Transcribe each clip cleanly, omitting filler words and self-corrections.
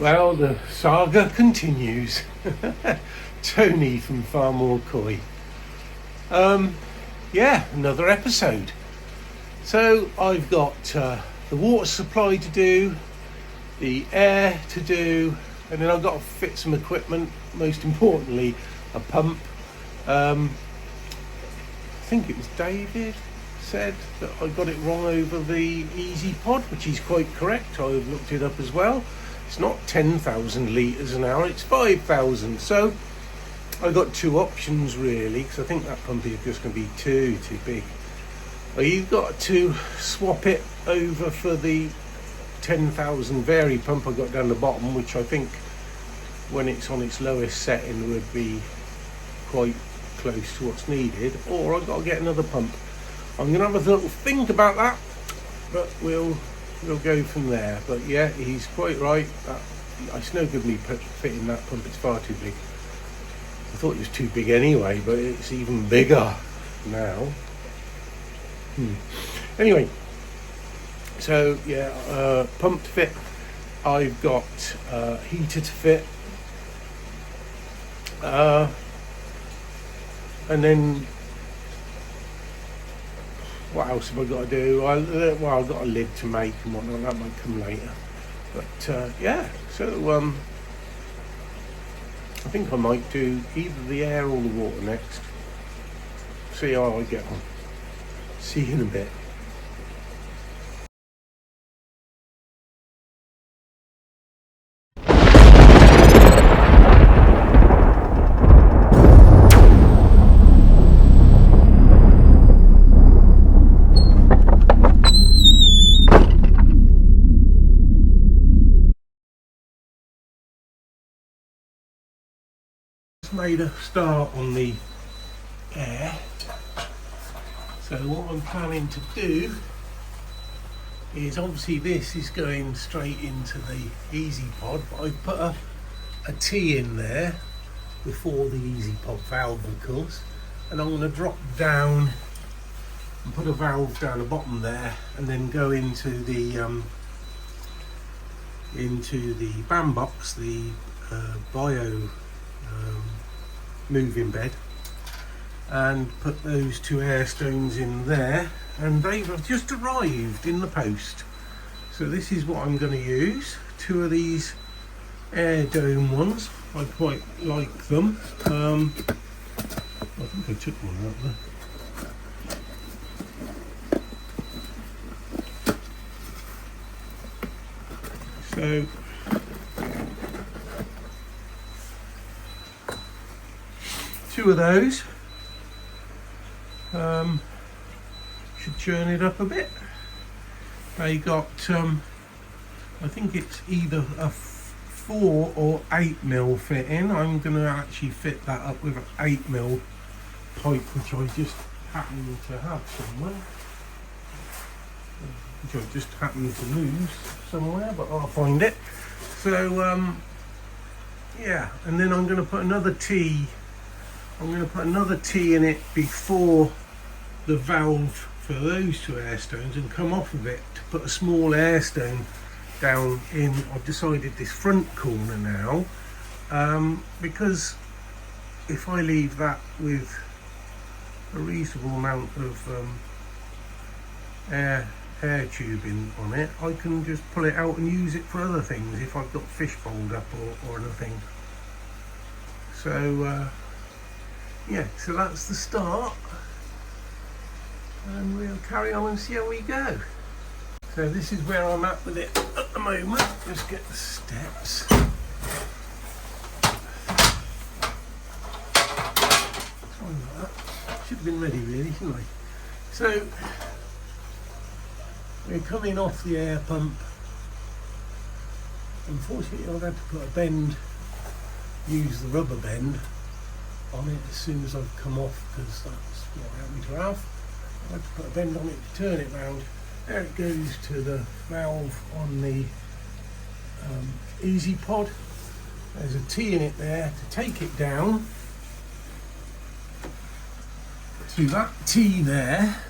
Well, the saga continues. Tony from FARMOOR Koi. Yeah, another episode. So I've got the water supply to do, the air to do, and then I've got to fit some equipment, most importantly a pump. I think it was David said that I got it wrong over the Easy Pod, which is quite correct. I've looked it up as well. It's not 10,000 litres an hour, it's 5,000. So I've got two options really, because I think that pump is just going to be too big. You've got to swap it over for the 10,000 vary pump I got down the bottom, which I think when it's on its lowest setting would be quite close to what's needed, or I've got to get another pump. I'm going to have a little think about that, but we'll go from there. But yeah, he's quite right. It's no good me fitting that pump, it's far too big. I thought it was too big anyway, but it's even bigger now. Anyway, so yeah, pump to fit. I've got heater to fit, and then what else have I got to do? Well, I've got a lid to make and whatnot. That might come later. But yeah, so I think I might do either the air or the water next. See how I get on. See you in a bit. Made a start on the air, so what I'm planning to do is, obviously this is going straight into the Easy Pod, but I've put a T in there before the Easy Pod valve, of course, and I'm going to drop down and put a valve down the bottom there, and then go into the BAM box, the bio moving bed, and put those two air stones in there, and they've just arrived in the post. So this is what I'm going to use, two of these air dome ones. I quite like them. I think I took one out there. So two of those should churn it up a bit. They got I think it's either a 4 or 8 mil fitting. I'm going to actually fit that up with an 8 mil pipe, which I just happen to have somewhere, which I just happen to lose somewhere, but I'll find it. So yeah, and then I'm going to put another T. I'm going to put another T in it before the valve for those two air stones, and come off of it to put a small air stone down in, I've decided, this front corner now, because if I leave that with a reasonable amount of air tubing on it, I can just pull it out and use it for other things if I've got fish bowled up or anything. So yeah, so that's the start, and we'll carry on and see how we go. So this is where I'm at with it at the moment. Just get the steps. Sorry about that. Should have been ready really, shouldn't I? So we're coming off the air pump. Unfortunately I've had to put a bend, use the rubber bend on it as soon as I've come off, because that's what I happen to have. I had to put a bend on it to turn it round. There it goes to the valve on the Easy Pod. There's a T in it there to take it down to that T there,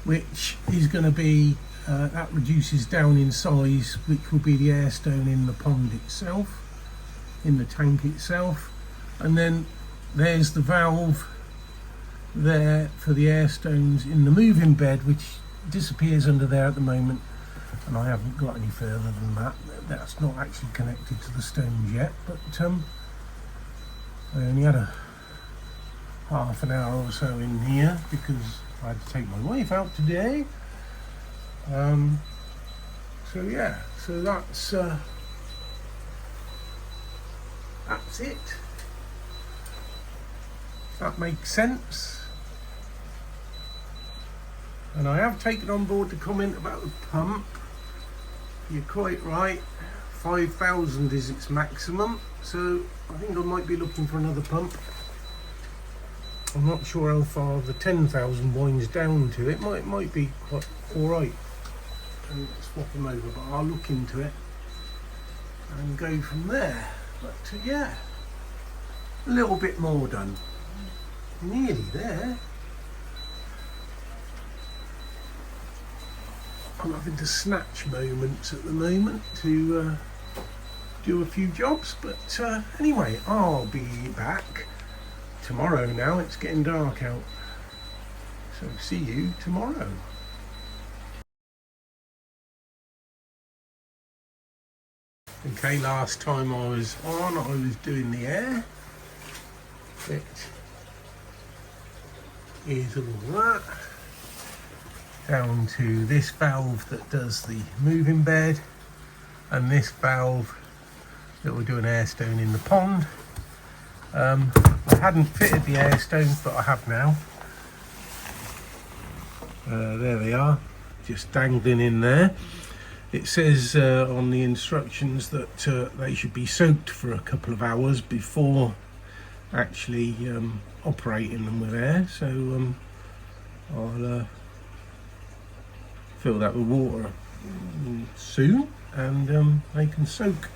which is going to be that reduces down in size, which will be the air stone in the pond itself, in the tank itself. And then there's the valve there for the air stones in the moving bed, which disappears under there at the moment, and I haven't got any further than that. That's not actually connected to the stones yet, but I only had a half an hour or so in here because I had to take my wife out today. So yeah, so that's it. That makes sense. And I have taken on board the comment about the pump. You're quite right, 5,000 is its maximum, so I think I might be looking for another pump. I'm not sure how far the 10,000 winds down to. It might be quite alright and swap them over, but I'll look into it and go from there. But yeah, a little bit more done. Nearly there. I'm having to snatch moments at the moment to do a few jobs, but anyway, I'll be back tomorrow now. It's getting dark out, so see you tomorrow. Okay, last time I was on, I was doing the air. It is all that. Down to this valve that does the moving bed, and this valve that will do an air stone in the pond. I hadn't fitted the air stones, but I have now. There they are, just dangling in there. It says on the instructions that they should be soaked for a couple of hours before actually operating them with air, so I'll fill that with water soon and they can soak.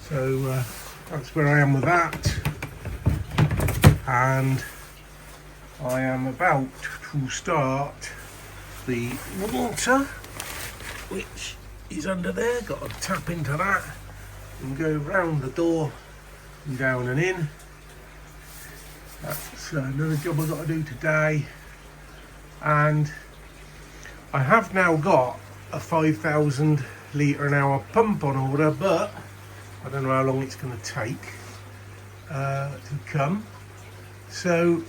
So that's where I am with that, and I am about to start the water, which is under there. Got to tap into that and go round the door and down and in. That's another job I've got to do today. And I have now got a 5,000 litre an hour pump on order, but I don't know how long it's going to take to come. So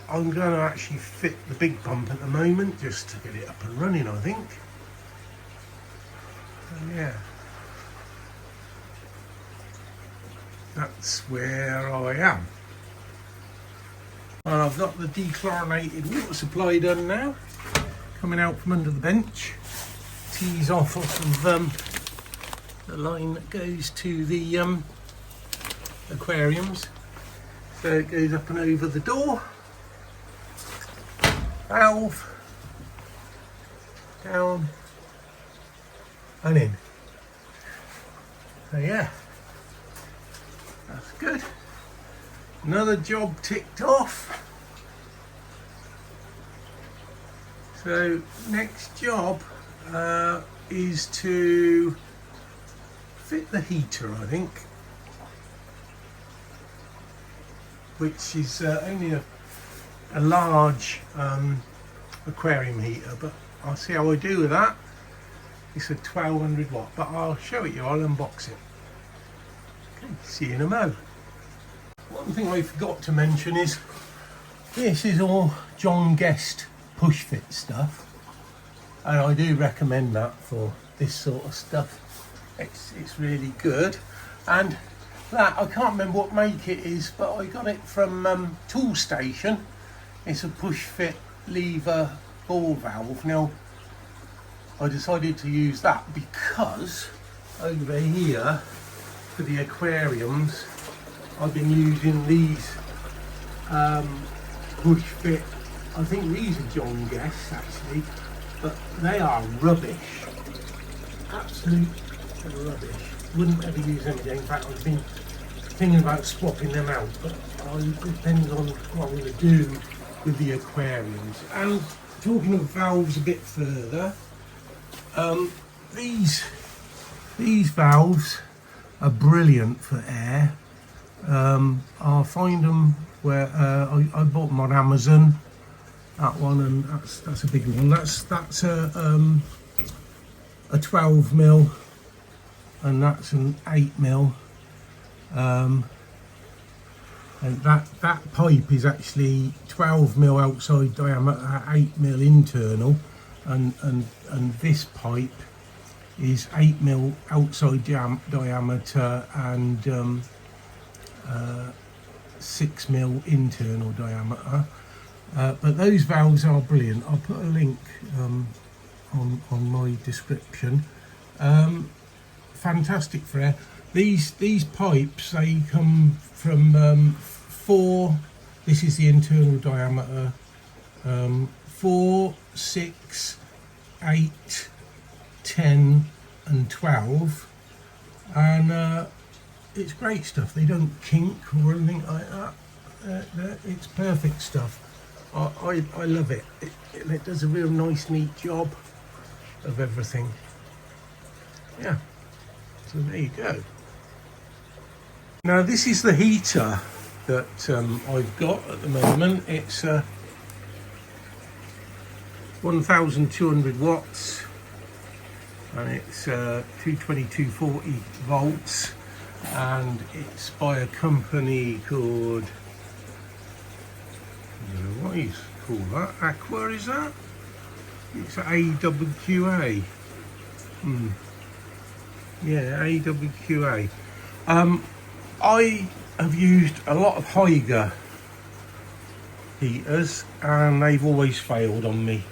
I'm going to actually fit the big pump at the moment just to get it up and running, I think. Yeah, that's where I am. Well, I've got the dechlorinated water supply done now, coming out from under the bench. Tees off of the line that goes to the aquariums. So it goes up and over the door, valve, down and in. So yeah, that's good. Another job ticked off. So next job is to fit the heater, I think, which is only a large aquarium heater, but I'll see how I do with that. It's a 1200 watt, but I'll show it you. I'll unbox it. Okay, see you in a mo. One thing I forgot to mention is this is all John Guest push fit stuff, and I do recommend that for this sort of stuff. It's really good. And that, I can't remember what make it is, but I got it from Tool Station. It's a push fit lever ball valve. Now I decided to use that because over here for the aquariums I've been using these push fit, I think these are John Guest actually, but they are rubbish, absolute rubbish. Wouldn't ever use them again. In fact, I've been thinking about swapping them out, but it depends on what I'm going to do with the aquariums. And talking of valves a bit further, These valves are brilliant for air. I'll find them where I bought them on Amazon. That one, and that's a big one. That's a 12 mil, and that's an 8 mil. And that pipe is actually 12 mil outside diameter, 8 mil internal, and this pipe is 8 mil outside diameter and 6 mil internal diameter. But those valves are brilliant. I'll put a link on my description. Fantastic for air. These pipes, they come from 4. This is the internal diameter. 4, 6, 8, 10 and 12, and it's great stuff. They don't kink or anything like that. It's perfect stuff. I love it. It does a real nice, neat job of everything. Yeah, so there you go. Now this is the heater that I've got at the moment. It's 1200 watts, and it's 220-240 volts, and it's by a company called, I don't know what you call that. Aqua, is that? It's AWQA. Yeah, AWQA. I have used a lot of Haiger heaters, and they've always failed on me.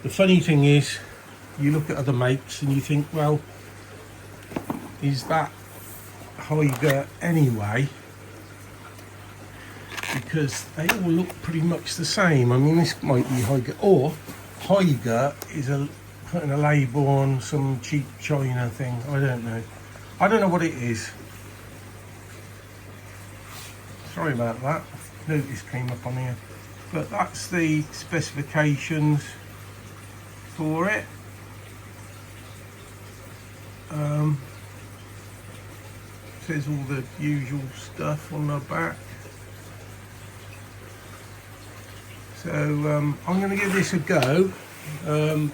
The funny thing is, you look at other makes and you think, well, is that Haiger anyway? Because they all look pretty much the same. I mean, this might be Haiger, or Haiger is putting a label on some cheap China thing. I don't know. I don't know what it is. Sorry about that. Notice came up on here. But that's the specifications for it. Says all the usual stuff on the back. So I'm going to give this a go. I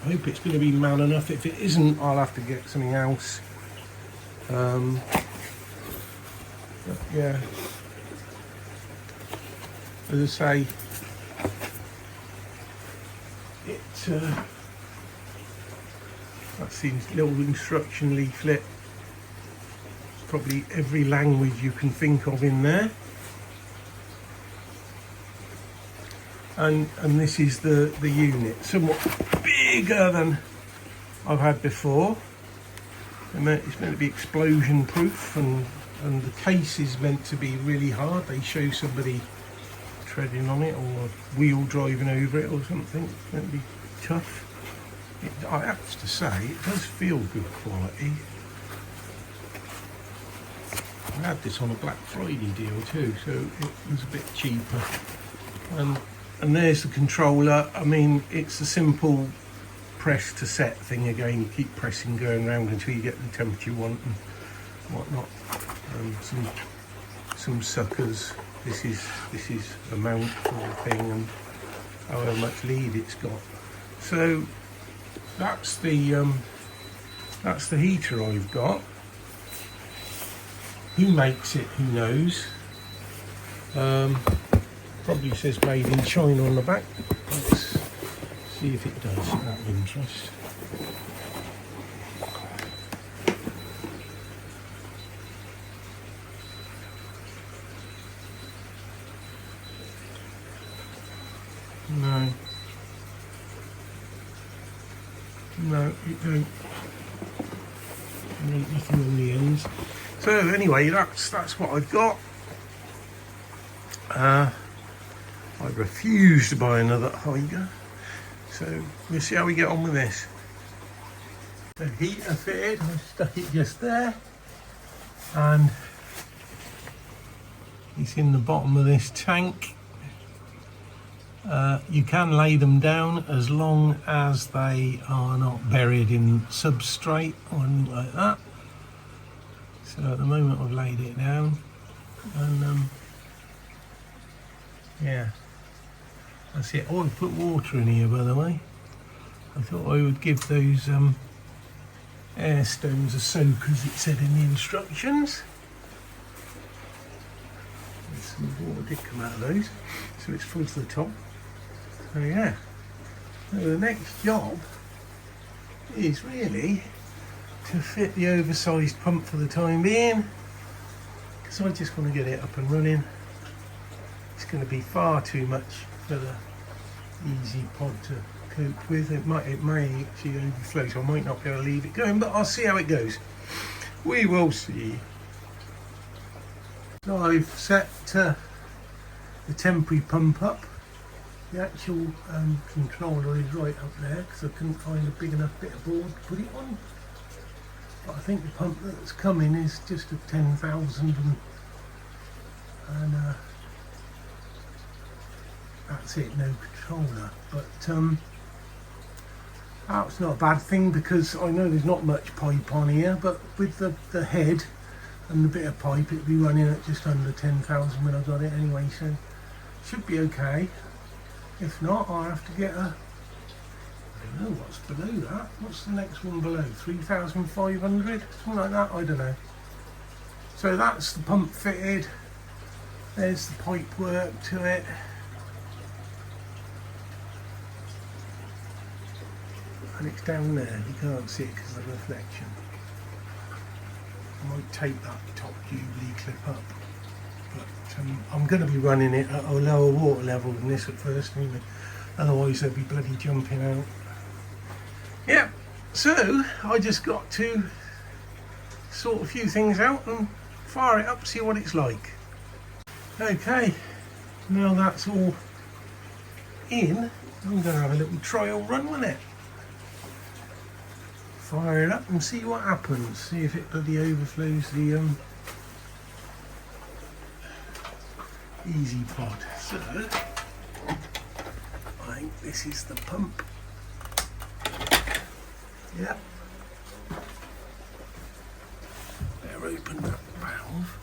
hope it's going to be man enough. If it isn't, I'll have to get something else. But yeah, as I say, that's the little instruction leaflet. There's probably every language you can think of in there. And this is the unit, somewhat bigger than I've had before. It's meant to be explosion proof, and the case is meant to be really hard. They show somebody treading on it or a wheel driving over it or something. It's meant to be tough. I have to say, it does feel good quality. I had this on a Black Friday deal too, so it was a bit cheaper. And there's the controller. I mean, it's a simple press to set thing again. You keep pressing, going around until you get the temperature you want and whatnot. Some suckers. This is a mount for the thing and however much lead it's got. So that's the heater I've got. Who makes it? Who knows? Probably says made in China on the back. Let's see if it does, out of interest. No, it don't. Nothing on the ends. So anyway, that's what I've got. I refuse to buy another Haiger, so we'll see how we get on with this. The heater fitted, I stuck it just there, and it's in the bottom of this tank. You can lay them down as long as they are not buried in substrate or anything like that. So at the moment I've laid it down, and yeah, that's it. Oh, I've put water in here, by the way. I thought I would give those air stones a soak, as it said in the instructions. Some water did come out of those, so it's full to the top. So yeah, so the next job is really to fit the oversized pump for the time being, because I just want to get it up and running. It's going to be far too much for the easy pod to cope with. It may actually overflow, so I might not be able to leave it going, but I'll see how it goes. We will see. So I've set the temporary pump up. The actual controller is right up there because I couldn't find a big enough bit of board to put it on. But I think the pump that's coming is just a 10,000 and that's it, no controller. But that's not a bad thing, because I know there's not much pipe on here, but with the head and the bit of pipe it'd be running at just under 10,000 when I got it anyway, so should be okay. If not, I'll have to get a, I don't know what's below that. What's the next one below? 3,500? Something like that, I don't know. So that's the pump fitted. There's the pipe work to it. And it's down there, you can't see it because of the reflection. I might take that top Jubilee clip up. But I'm going to be running it at a lower water level than this at first anyway, otherwise they'll be bloody jumping out. Yeah, so I just got to sort a few things out and fire it up, see what it's like. Okay, now that's all in, I'm going to have a little trial run with it. Fire it up and see what happens, see if it bloody overflows the easy pod. So I think this is the pump. Yep. Better open that valve.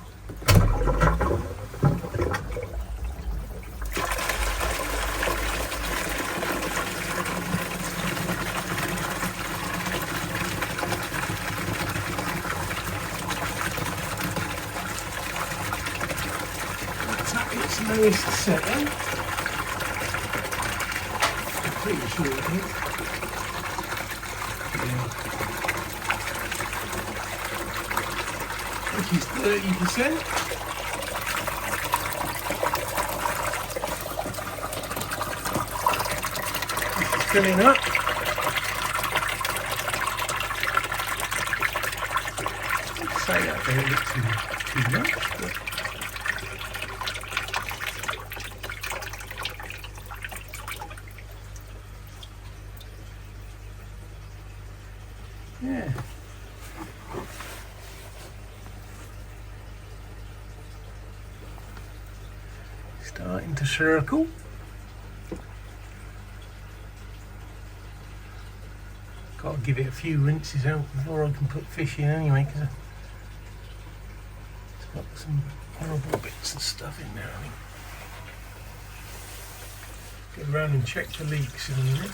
Lowest setting. I'm pretty sure it is. Yeah. Which is 30%. This is filling up. I'd say that don't look too much, but yeah. Starting to circle. Got to give it a few rinses out before I can put fish in anyway, because it's got some horrible bits of stuff in there, I think. Go around and check the leaks in a minute.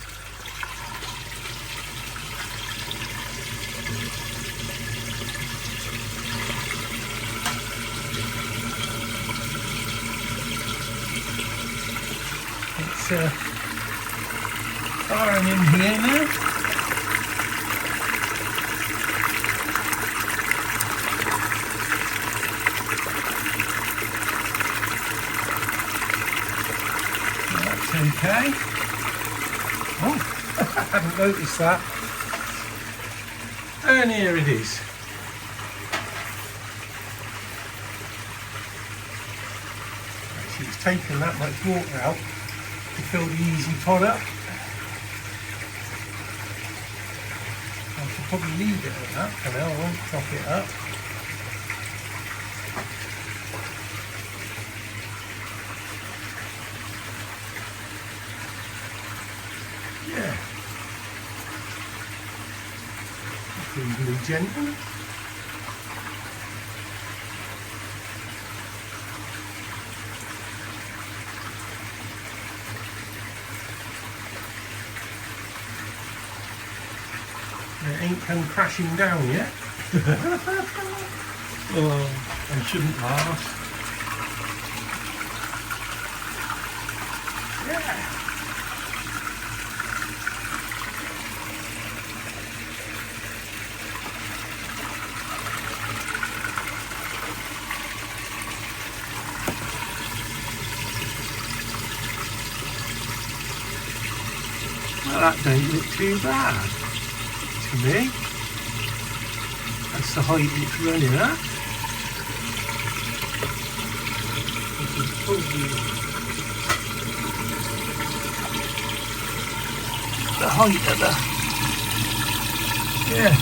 It's firing in here now. That's okay. Oh, I hadn't noticed that. And here it is. Actually, it's taken that much water out to fill the easy pod up. I should probably leave it at that for now, I won't top it up. reasonably gentle. It ain't come crashing down yet. Oh, and shouldn't last. Yeah. Well, that don't look too bad to me. That's the height it's running at. This is probably the height of the, yeah.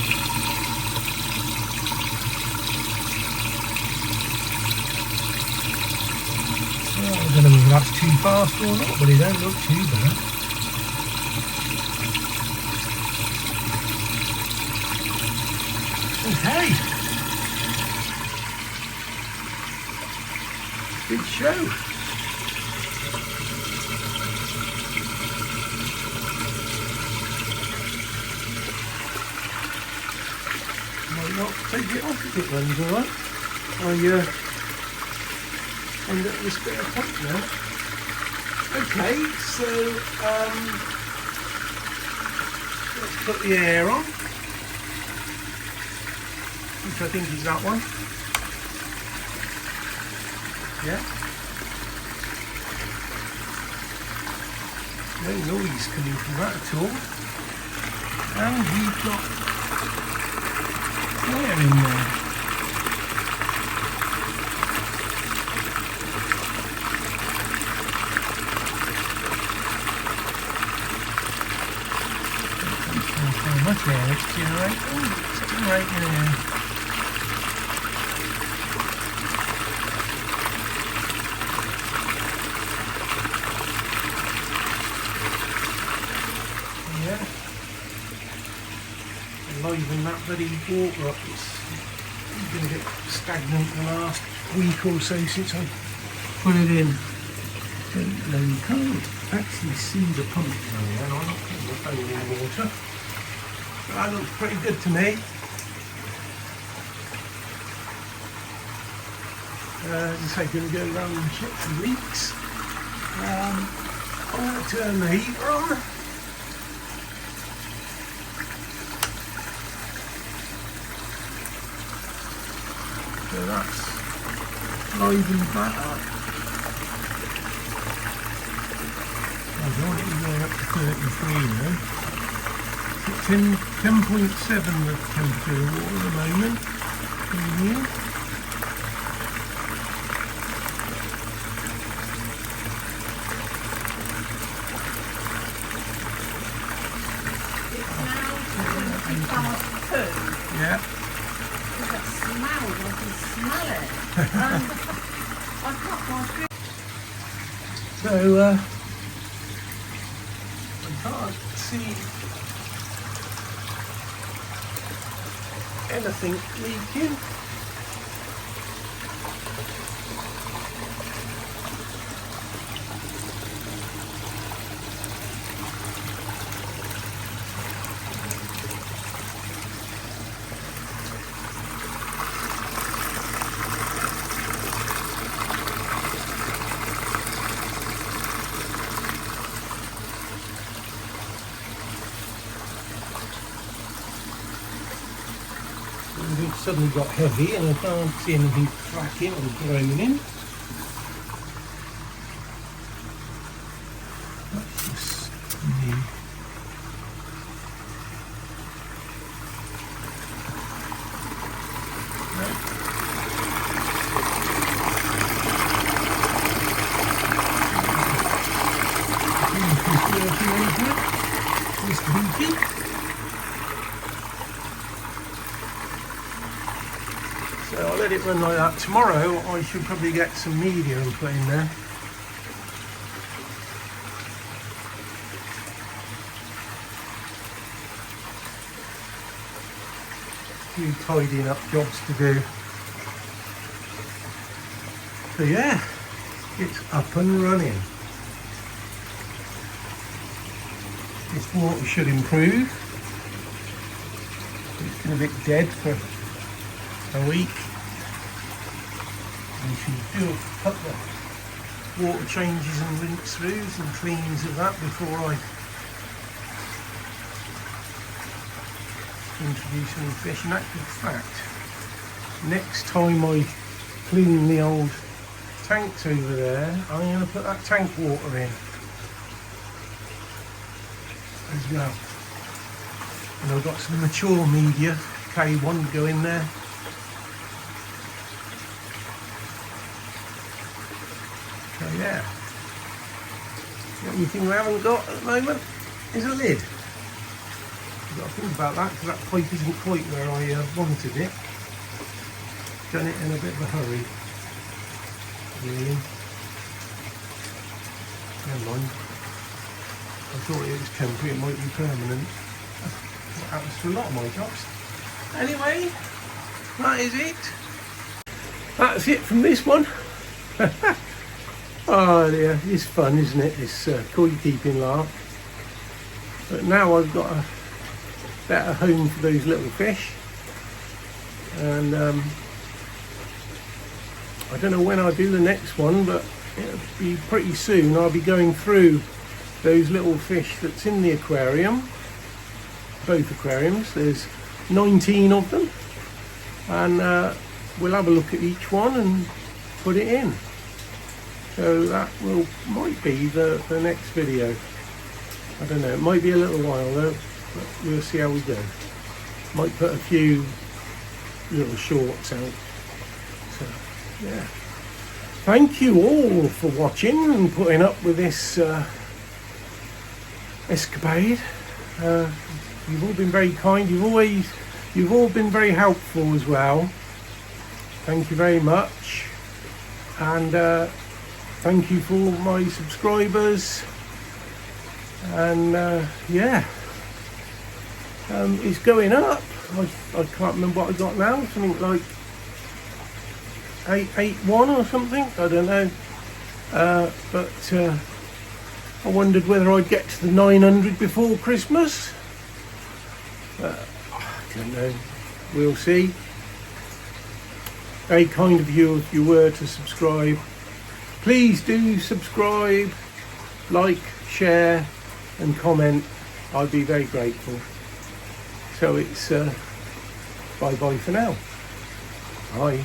Well, I don't know whether that's too fast or not, but it don't look too bad. Okay. Good show. Might not take it off if it runs alright. I end up with a spare pump now. Okay, so let's put the air on, which I think is that one. Yeah. No noise coming from that at all. And we've got air in there. How much air it's generating? It's generating air. Liven that bloody water up. It's been a bit stagnant the last week or so since I put it in. So you can't actually see the pump down there. I'm not putting the phone in water. But that looks pretty good to me. As I say, going to go around and check the leaks. I'm going to turn the heater on. So that's livened that up. I don't want it to go up to 33 now. It's in 10.7 the temperature of water at the moment in here. It's now 2:02. Yeah. I can smell it. I can't find. So I can't see anything leaking. It suddenly got heavy and I can't see anything cracking or groaning. That's just me. So I'll let it run like that. Tomorrow I should probably get some media and put in there. few tidying up jobs to do. So yeah, it's up and running. This water should improve. It's been a bit dead for a week. We should do a couple of water changes and rinse throughs and cleans of that before I introduce any fish. In actual fact, next time I clean the old tanks over there, I'm going to put that tank water in as well. And I've got some mature media, K1, to go in there. So yeah, the only thing we haven't got at the moment is a lid. I've got to think about that because that pipe isn't quite where I wanted it. Done it in a bit of a hurry, really. Never mind. I thought it was temporary, it might be permanent. That happens to a lot of my jobs. Anyway, that is it. That's it from this one. Oh dear, it's fun, isn't it? This koi keeping lark. But now I've got a better home for those little fish. And I don't know when I'll do the next one, but it'll be pretty soon. I'll be going through those little fish that's in the aquarium. Both aquariums, there's 19 of them, and we'll have a look at each one and put it in. So that might be the next video. I don't know, it might be a little while though, but we'll see how we go. Might put a few little shorts out. So yeah, thank you all for watching and putting up with this escapade. You've all been very kind. You've all been very helpful as well. Thank you very much, and thank you for all my subscribers. And yeah, it's going up. I can't remember what I got now. Something like 881 or something. I don't know. But I wondered whether I'd get to the 900 before Christmas. I don't know. We'll see. Very kind of you if you were to subscribe. Please do subscribe, like, share and comment. I'd be very grateful. So it's bye bye for now. Bye.